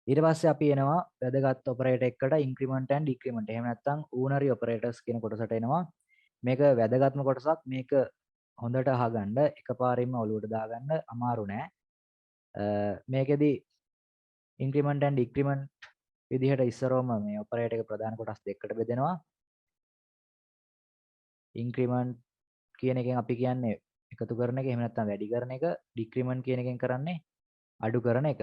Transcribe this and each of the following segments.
ඊට පස්සේ අපි එනවා වැදගත් ඔපරේටර් එකකට increment and decrement. එහෙම නැත්නම් unary operators කියන කොටසට එනවා. මේක වැදගත්ම කොටසක්. මේක හොඳට අහගන්න එකපාරින්ම ඔලුවට දාගන්න අමාරු නෑ. මේකෙදි increment and decrement විදිහට ඉස්සරවම මේ ඔපරේටර් එක ප්‍රධාන කොටස් දෙකකට බෙදෙනවා. increment කියන එකෙන් අපි කියන්නේ එකතු කරන එක, එහෙම නැත්නම් වැඩි කරන එක. decrement කියන එකෙන් කරන්නේ අඩු කරන එක.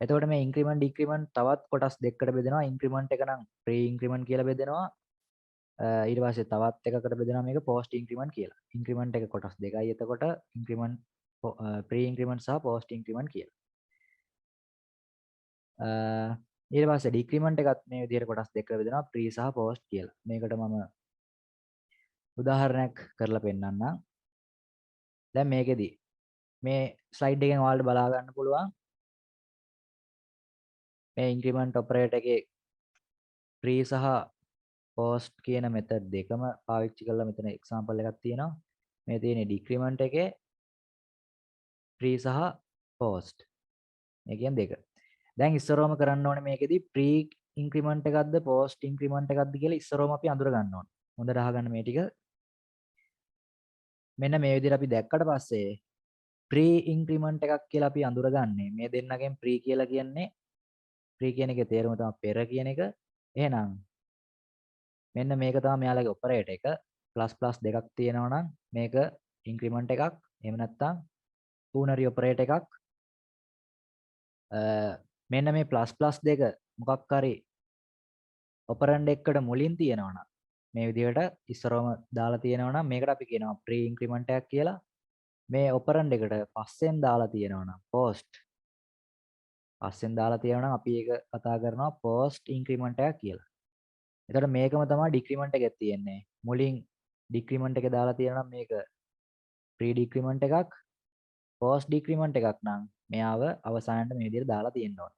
එතකොට මේ increment decrement තවත් කොටස් දෙකකට බෙදෙනවා. increment එක නම් pre increment කියලා බෙදෙනවා. ඊට පස්සේ තවත් එකකට බෙදෙනවා මේක post increment කියලා. increment එක කොටස් දෙකයි එතකොට increment pre increment සහ post increment කියලා. ඊට පස්සේ decrement එකත් මේ විදිහට කොටස් දෙකකට බෙදෙනවා pre සහ post කියලා. මේකට මම උදාහරණයක් කරලා පෙන්නන්නම්. දැන් මේකෙදි මේ ස්ලයිඩ් එකෙන් ඔයාලට බලා ගන්න පුළුවන් මේ increment operator එකේ pre සහ post කියන method දෙකම පාවිච්චි කරලා මෙතන example එකක් තියෙනවා. මේ තියෙන්නේ decrement එකේ pre සහ post. මේ කියන්නේ දෙක. දැන් ඉස්සරවම කරන්න ඕනේ මේකෙදි pre increment එකක්ද post increment එකක්ද කියලා ඉස්සරවම අපි අඳුර ගන්න ඕනේ. හොඳට අහගන්න මේ ටික. මෙන්න මේ විදිහට අපි දැක්කට පස්සේ pre increment එකක් කියලා අපි අඳුරගන්නේ මේ දෙන්නගෙන් pre කියලා කියන්නේ pre කියන එකේ තේරුම තමයි පෙර කියන එක. එහෙනම් මෙන්න මේක තමයි මෙයාලගේ ඔපරේටර් එක. ප්ලස් දෙකක් තියෙනවා නම් මේක increment එකක්. එහෙම නැත්නම් unary operator එකක්. මෙන්න මේ ප්ලස් දෙක මොකක් හරි ඔපරන්ඩ් එකකට මුලින් තියෙනවා නම් මේ විදිහට ඉස්සරවම දාලා තියෙනවා නම් මේකට අපි කියනවා pre increment එකක් කියලා. මේ ඔපරන්ඩ් එකට පස්සෙන් දාලා තියෙනවා නම් post. පස්සෙන් දාලා තියෙනවා නම් අපි ඒක කතා කරනවා post increment එකක් කියලා. එතකොට මේකම තමයි decrement එකේ තියෙන්නේ. මුලින් decrement එකේ දාලා තියෙනවා නම් මේක pre decrement එකක්. post decrement එකක් නම් මෙයාව අවසානයේ මේ විදිහට දාලා තියෙන්න ඕන.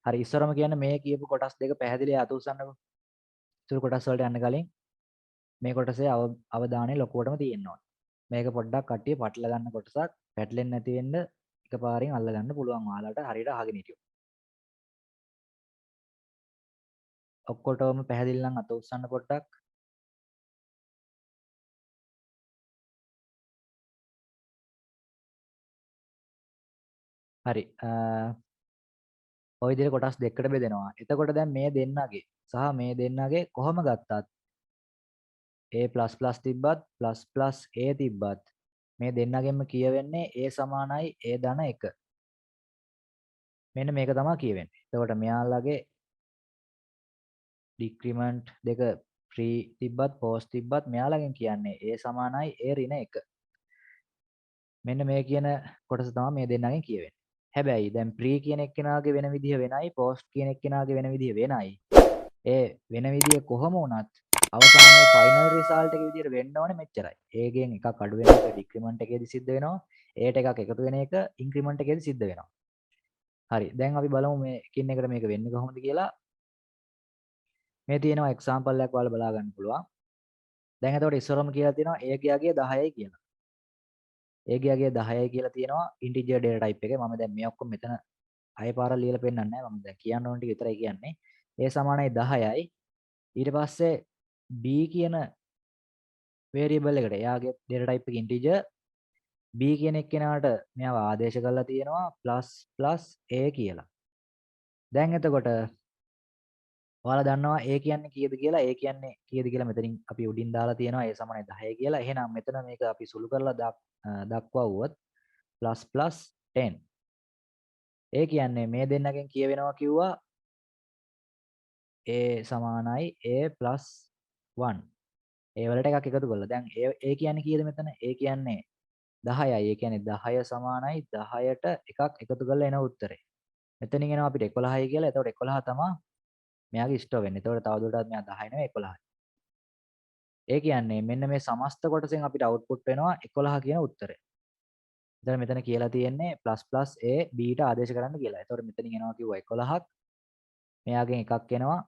හරි ඉස්සරම කියන්නේ මේ කියපු කොටස් දෙක පැහැදිලි අත උස්සන්නකෝ. ඉතුරු කොටස් වලට යන්න කලින් මේ කොටසේ අවධානය ලොකුවටම තියෙන්න ඕන. මේක පොඩ්ඩක් කට්ටිය පටල ගන්න කොටසක්. පැටලෙන්නේ නැති වෙන්න එකපාරින් අල්ල ගන්න පුළුවන් ඔයාලට හරියට අහගෙන හිටියොත්. ඔක්කොටම පැහැදිලි නම් අත උස්සන්න පොඩ්ඩක්. හරි. ඔය විදිහට කොටස් දෙකකට බෙදෙනවා. එතකොට දැන් මේ දෙන්නගේ සහ මේ දෙන්නගේ කොහොම ගත්තත් a++ තිබ්බත් ++ a තිබ්බත් මේ දෙන්නගෙන්ම කියවෙන්නේ a සමානයි a ධන 1. මෙන්න මේක තමයි කියවෙන්නේ. එතකොට මෙයාලගේ decrement දෙක pre තිබ්බත් post තිබ්බත් මෙයාලගෙන් කියන්නේ a සමානයි a ඍණ 1. මෙන්න මේ කියන කොටස තමයි මේ දෙන්නගෙන් කියවෙන්නේ. හැබැයි දැන් pre කියන එක්කෙනාගේ වෙන විදිහ වෙනයි post කියන එක්කෙනාගේ වෙන විදිහ වෙනයි. ඒ වෙන විදිය කොහොම වුණත් අවසානයේ ෆයිනල් රිසල්ට් එක විදියට වෙන්න ඕනේ මෙච්චරයි. ඒකෙන් එකක් අඩු වෙන එක ඩික්‍රිමන්ට් එකේදී සිද්ධ වෙනවා. ඒට එකක් එකතු වෙන එක ඉන්ක්‍රිමන්ට් එකේදී සිද්ධ වෙනවා. හරි. දැන් අපි බලමු මේ එකින් එකට මේක වෙන්නේ කොහොමද කියලා. මේ තියෙනවා එක්සැම්පල් එකක් ඔයාලා බලා ගන්න පුළුවන්. දැන් එතකොට ඉස්සරම කියලා තියෙනවා a ගියාගේ 10යි කියලා. a ගියාගේ 10යි කියලා තියෙනවා ඉන්ටිජර් ඩේටා ටයිප් එකේ. මම දැන් මේ ඔක්කොම මෙතන අය පාරක් ලියලා පෙන්නන්නේ නැහැ. මම දැන් කියන්න ඕන ටික විතරයි කියන්නේ. a සමානයි 10යි. ඊට පස්සේ b කියන වේරියබල් එකට එයාගේ data type එක integer b කියන එක්කෙනාට මෙයාව ආදේශ කරලා තියෙනවා ++ a කියලා. දැන් එතකොට ඔයාලා දන්නවා a කියන්නේ කීයද කියලා a කියන්නේ කීයද කියලා මෙතනින් අපි උඩින් දාලා තියෙනවා a සමානයි 10 කියලා. එහෙනම් මෙතන මේක අපි සුළු කරලා දක්වවුවොත් ++10. ඒ කියන්නේ මේ දෙන්නගෙන් කියවෙනවා කිව්වා a සමානයි a+1. ඒ වලට එකක් එකතු කරලා. දැන් a කියන්නේ කීයද මෙතන? a කියන්නේ 10යි. ඒ කියන්නේ 10 සමානයි 10ට එකක් එකතු කරලා එන උත්තරේ. මෙතනින් එනවා අපිට 11යි කියලා. එතකොට 11 තමයි මෙයාගේ ඉෂ්ට වෙන්නේ. එතකොට තවදුරටත් මෙයා 10 නෙවෙයි 11යි. ඒ කියන්නේ මෙන්න මේ සමස්ත කොටසෙන් අපිට අවුට්පුට් වෙනවා 11 කියන උත්තරය. එතන මෙතන කියලා තියෙන්නේ ++ a b ට ආදේශ කරන්න කියලා. එතකොට මෙතනින් එනවා කිව්වා 11ක්. මෙයාගෙන් එකක් එනවා.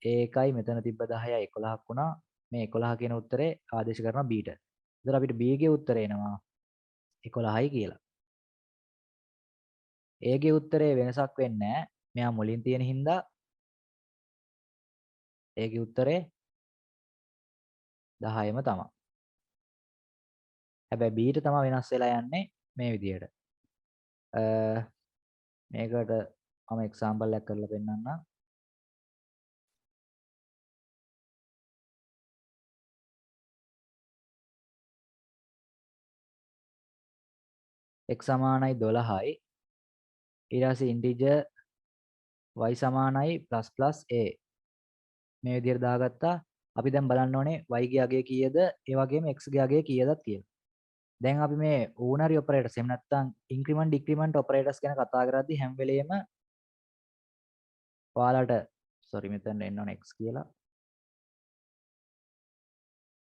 a1යි මෙතන තිබ්බ 10යි 11ක් වුණා. මේ 11 කියන උත්තරේ ආදේශ කරනවා b ට. එතකොට අපිට b ගේ උත්තරේ එනවා 11යි කියලා. A ගේ උත්තරේ වෙනසක් වෙන්නේ නැහැ. මෙයා මුලින් තියෙන හින්දා ඒකේ උත්තරේ 10ම තමයි. හැබැයි B ට තමයි වෙනස් වෙලා යන්නේ මේ විදිහට. මේකට මම එක්සැම්පල් එකක් කරලා පෙන්නන්නම්. x සමානයි 12යි. ඊට පස්සේ ඉන්ටිජර් y සමානයි ++ a. මේ විදිහට දාගත්තා. අපි දැන් බලන්න ඕනේ y ගේ අගය කීයද? ඒ වගේම x ගේ අගය කීයදක් කියලා. දැන් අපි මේ ඕනරි ඔපරේටර්ස් එහෙම නැත්නම් ඉන්ක්‍රිමන්ට් ඩික්‍රිමන්ට් ඔපරේටර්ස් ගැන කතා කරද්දී හැම වෙලෙම ඔයාලට sorry මෙතන එන්න ඕනේ x කියලා.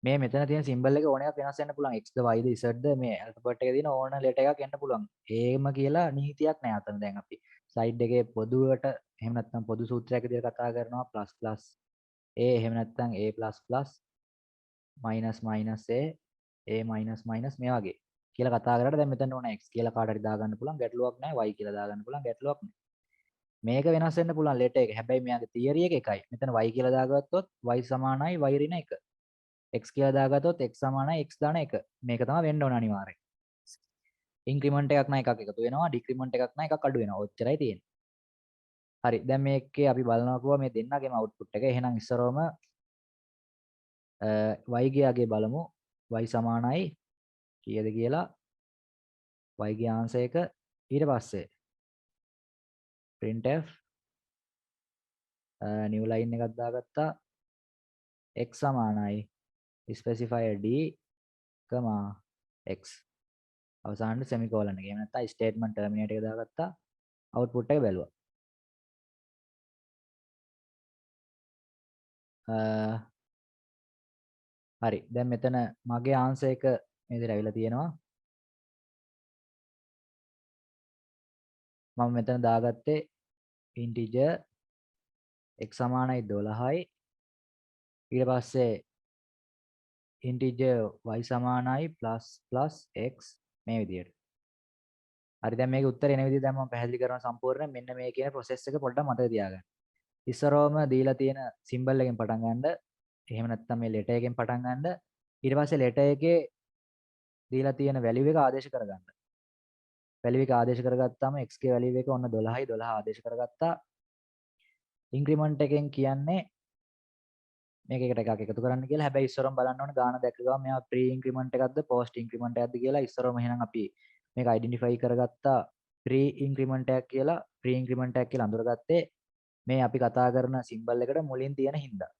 මේ මෙතන තියෙන සිම්බල් එක ඕන එකක් වෙනස් වෙන්න පුළුවන්. x ද y ද z ද මේ ඇල්ෆබෙට් එකේ තියෙන ඕන ලෙටර් එකක් එන්න පුළුවන්. ඒම කියලා නීතියක් නෑ අතන. දැන් අපි ස්ලයිඩ් එකේ පොදුවට එහෙම නැත්නම් පොදු සූත්‍රයක් විදිහට කතා කරනවා ++ a එහෙම නැත්නම් a++ a මේ වගේ කියලා කතා කරලා දැන් මෙතන ඕන x කියලා කාට හරි දාගන්න පුළුවන්. ගැටලුවක් නෑ. y කියලා දාගන්න පුළුවන්. ගැටලුවක් නෑ. මේක වෙනස් වෙන්න පුළුවන් ලෙටර් එක. හැබැයි මෙයාගේ තියරි එක එකයි. මෙතන y කියලා දාගත්තොත් y සමානයි y ඍණ 1. x කියලා දාගත්තොත් x සමානයි x ධන 1. මේක තමයි වෙන්න ඕන අනිවාර්යෙන්. ඉන්ක්‍රිමන්ට් එකක් නම් එකක් එකතු වෙනවා, ඩික්‍රිමන්ට් එකක් නම් එකක් අඩු වෙනවා. ඔච්චරයි තියෙන්නේ. හරි. දැන් මේකේ අපි බලනවා කිව්වා මේ දෙන්නගේම අවුට්පුට් එක. එහෙනම් ඉස්සරවම y ගේ අගේ බලමු. y සමානයි කීයද කියලා. y ගේ ආන්සර් එක ඊට පස්සේ printf new line එකක් දාගත්තා. x සමානයි specifier d, x අවසානයේ semicolon එක. එහෙම නැත්නම් statement terminator එක දාගත්තා. output එක බැලුවා. හරි. දැන් මෙතන මගේ ආන්සර් එක මේ විදිහට ඇවිල්ලා තියෙනවා. මම මෙතන දාගත්තේ integer x සමානයි 12යි. ඊට පස්සේ integer y සමානයි ++ x මේ විදිහට. හරි. දැන් මේකේ උත්තරේ එන විදිහ දැන් මම පැහැදිලි කරනවා සම්පූර්ණයෙන්. මෙන්න මේ කියන process එක පොඩ්ඩක් මතක තියාගන්න. ඉස්සරවම දීලා තියෙන symbol එකෙන් පටන් ගන්නද එහෙම නැත්නම් මේ letter එකෙන් පටන් ගන්නද ඊට පස්සේ letter එකේ දීලා තියෙන value එක ආදේශ කරගන්න. value එක ආදේශ කරගත්තාම x ගේ value එක ඔන්න 12යි 12 ආදේශ කරගත්තා. increment එකෙන් කියන්නේ මේක එකට එකක් එකතු කරන්න කියලා. හැබැයි ඉස්සරම බලන්න ඕනේ ගාන දැක්ක ගමන් මෙයා pre increment එකක්ද post increment එකක්ද කියලා ඉස්සරම එහෙනම් අපි මේක identify කරගත්තා pre increment එකක් කියලා. pre increment එකක් කියලා අඳුරගත්තේ මේ අපි කතා කරන symbol එකට මුලින් තියෙන හින්දා.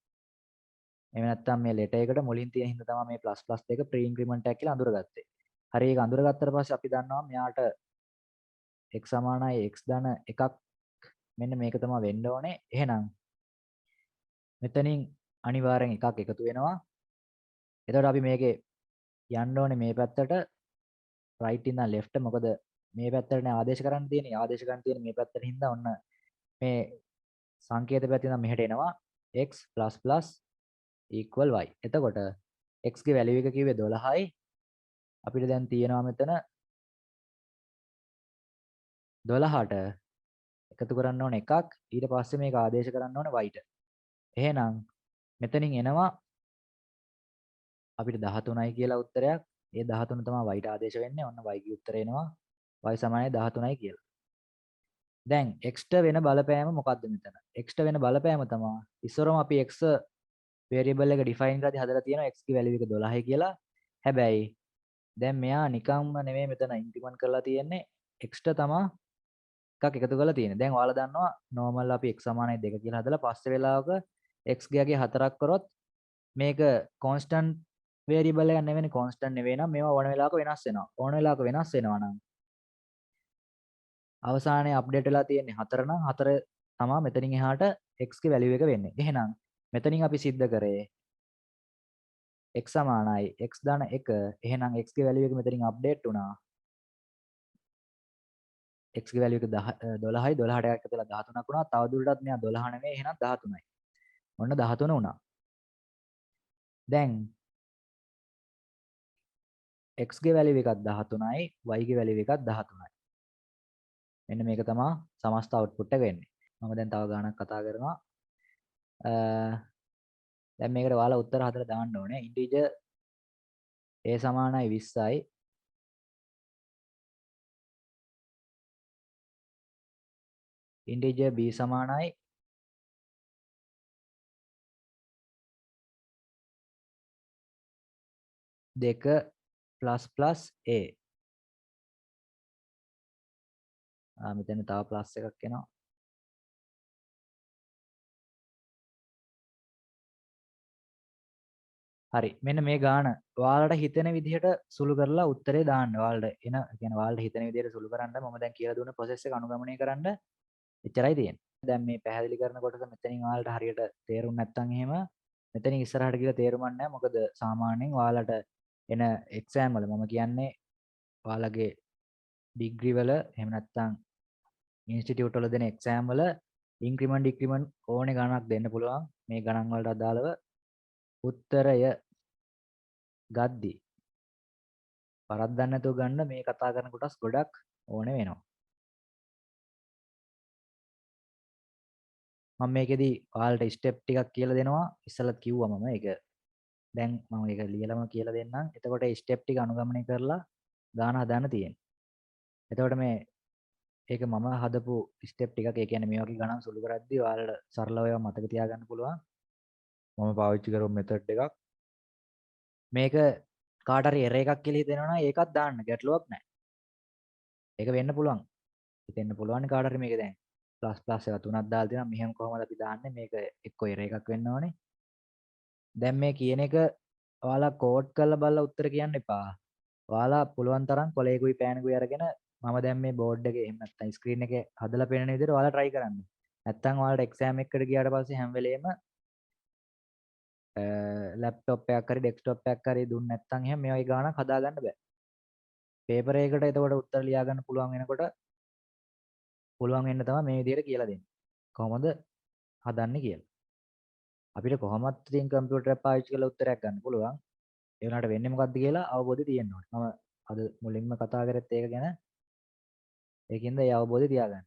එහෙම නැත්නම් මේ letter එකට මුලින් තියෙන හින්දා තමයි මේ ++ දෙක pre increment එකක් කියලා අඳුරගත්තේ. හරි. ඒක අඳුරගත්තට පස්සේ අපි දන්නවා මෙයාට x සමානයි x ධන 1ක් මෙන්න මේක තමයි වෙන්න ඕනේ. එහෙනම් මෙතනින් අනිවාර්යෙන් එකක් එකතු වෙනවා. එතකොට අපි මේකේ යන්න ඕනේ මේ පැත්තට right ඉඳන් left. මොකද මේ පැත්තටනේ ආදේශ කරන්න තියෙන්නේ. ආදේශ කරන්න තියෙන්නේ මේ පැත්තට හින්දා ඔන්න මේ සංකේත පැත්තෙන් ඉඳන් මෙහෙට එනවා x ++ equal y. එතකොට x ගේ value එක කිව්වේ 12යි. අපිට දැන් තියෙනවා මෙතන 12ට එකතු කරන්න ඕනේ එකක්. ඊට පස්සේ මේක ආදේශ කරන්න ඕනේ y ට. එහෙනම් මෙතනින් එනවා අපිට 13යි කියලා උත්තරයක්. ඒ 13 තමයි y ට ආදේශ වෙන්නේ. ඔන්න y ගේ උත්තරය එනවා y සමානයි 13යි කියලා. දැන් x ට වෙන බලපෑම මොකක්ද මෙතන? x ට වෙන බලපෑම තමයි ඉස්සරම අපි x variable එක define කරද්දී හදලා තියෙනවා x ගේ value එක 12යි කියලා. හැබැයි දැන් මෙයා නිකම්ම නෙමෙයි මෙතන ඉන්ක්‍රිමන්ට් කරලා තියෙන්නේ. x ට තමයි එකක් එකතු කරලා තියෙන්නේ. දැන් ඔයාලා දන්නවා normal අපි x සමානයි 2 කියලා හදලා පස්සේ වෙලාවක x ගියගේ 4ක් කරොත් මේක constant variable එකක් නෙවෙයි constant නෙවෙයි නම් මේවා ඕන වෙලාවක වෙනස් වෙනවා. ඕන වෙලාවක වෙනස් වෙනවා නම් අවසානයේ අප්ඩේට් වෙලා තියෙන්නේ 4 නම් 4 තමයි මෙතනින් එහාට x ගේ value එක වෙන්නේ. එහෙනම් මෙතනින් අපි සිද්ධ කරේ x සමානයි x ධන 1. එහෙනම් x ගේ value එක මෙතනින් අප්ඩේට් වුණා. x ගේ value එක 12යි 12ට එකක් එකතුලා 13ක් වුණා. තව දුරටත් මෙයා 12 නෙමෙයි එහෙනම් 13යි. ඔන්න 13 වුණා. දැන් x ගේ value එකත් 13යි y ගේ value එකත් 13යි. මෙන්න මේක තමයි සමස්ත output එක වෙන්නේ. මම දැන් තව ගානක් කතා කරනවා. දැන් මේකට ඔයාලා උත්තර හතර දාන්න ඕනේ. ඉන්ටිජර් a සමානයි 20යි. ඉන්ටිජර් b සමානයි 2 ++ a. මෙතන තව ප්ලස් එකක් එනවා. හරි. මෙන්න මේ ගාන ඔයාලට හිතෙන විදිහට සුළු කරලා උත්තරේ දාන්න. ඔයාලට කියන්නේ ඔයාලට හිතෙන විදිහට සුළු කරන්න මම දැන් කියලා දුන්න process එක අනුගමනය කරන්න. එච්චරයි තියෙන්නේ. දැන් මේ පැහැදිලි කරන කොටස මෙතනින් ඔයාලට හරියට තේරුම් නැත්නම් එහෙම මෙතනින් ඉස්සරහට ගිහලා තේරුමක් නැහැ. මොකද සාමාන්‍යයෙන් ඔයාලට එන එක්සෑම් වල මම කියන්නේ ඔයාලගේ ඩිග්‍රී වල එහෙම නැත්නම් ඉන්ස්ටිටියුට් වල දෙන එක්සෑම් වල ඉන්ක්‍රිමන්ට් ඩික්‍රිමන්ට් ඕනේ ගණනක් දෙන්න පුළුවන්. මේ ගණන් වලට අදාළව උත්තරය ගද්දී වරද්දන්න නැතුව ගන්න මේ කතා කරන කොටස් ගොඩක් ඕනේ වෙනවා. මම මේකෙදි ඔයාලට ස්ටෙප් ටිකක් කියලා දෙනවා. ඉස්සෙල්ලත් කිව්වා මම ඒක. දැන් මම ඒක ලියලම කියලා දෙන්නම්. එතකොට ඒ ස්ටෙප් ටික අනුගමනය කරලා ගාන හදන්න තියෙනවා. එතකොට මේ ඒක මම හදපු ස්ටෙප් ටිකක්. ඒ කියන්නේ මේ වගේ ගණන් සුළු කරද්දී ඔයාලට සරලව ඒවා මතක තියාගන්න පුළුවන්. මම පාවිච්චි කරපු මෙතඩ් එකක්. මේක කාට හරි එරර් එකක් කියලා හිතෙනවා නම් ඒකත් දාන්න ගැටලුවක් නැහැ. ඒක වෙන්න පුළුවන්. හිතෙන්න පුළුවන් කාට හරි මේක දැන් ප්ලස් ප්ලස් එක තුනක් දාලා තියෙනවා. මෙහෙම කොහොමද අපි දාන්නේ? මේක එක්ක එරර් එකක් වෙන්න ඕනේ. දැන් මේ කියන එක ඔයාලා කෝඩ් කරලා බලලා උත්තර කියන්න එපා. ඔයාලා පුළුවන් තරම් කොලේකුයි පෑනකුයි අරගෙන මම දැන් මේ බෝඩ් එකේ එහෙම නැත්නම් ස්ක්‍රීන් එකේ හදලා පෙන්නන විදිහට ඔයාලා try කරන්න. නැත්නම් ඔයාලට එක්සෑම් එකකට ගියාට පස්සේ හැම වෙලේම ලැප්ටොප් එකක් හරි ඩෙස්ක්ටොප් එකක් හරි දුන්නේ නැත්නම් එහෙම මේ වගේ ගාණක් හදාගන්න බෑ. පේපර් එකකට එතකොට උත්තර ලියා ගන්න පුළුවන් වෙනකොට පුළුවන් වෙන්න තමයි මේ විදිහට කියලා දෙන්නේ. කොහොමද හදන්නේ කියලා. අපිට කොහොමත් ඉතින් කම්පියුටර් එක පාවිච්චි කරලා උත්තරයක් ගන්න පුළුවන්. ඒ වුණාට වෙන්නේ මොකක්ද කියලා අවබෝධය තියෙන්න ඕනේ. මම අද මුලින්ම කතා කරත් ඒක ගැන. ඒකින්ද ඒ අවබෝධය තියාගන්න.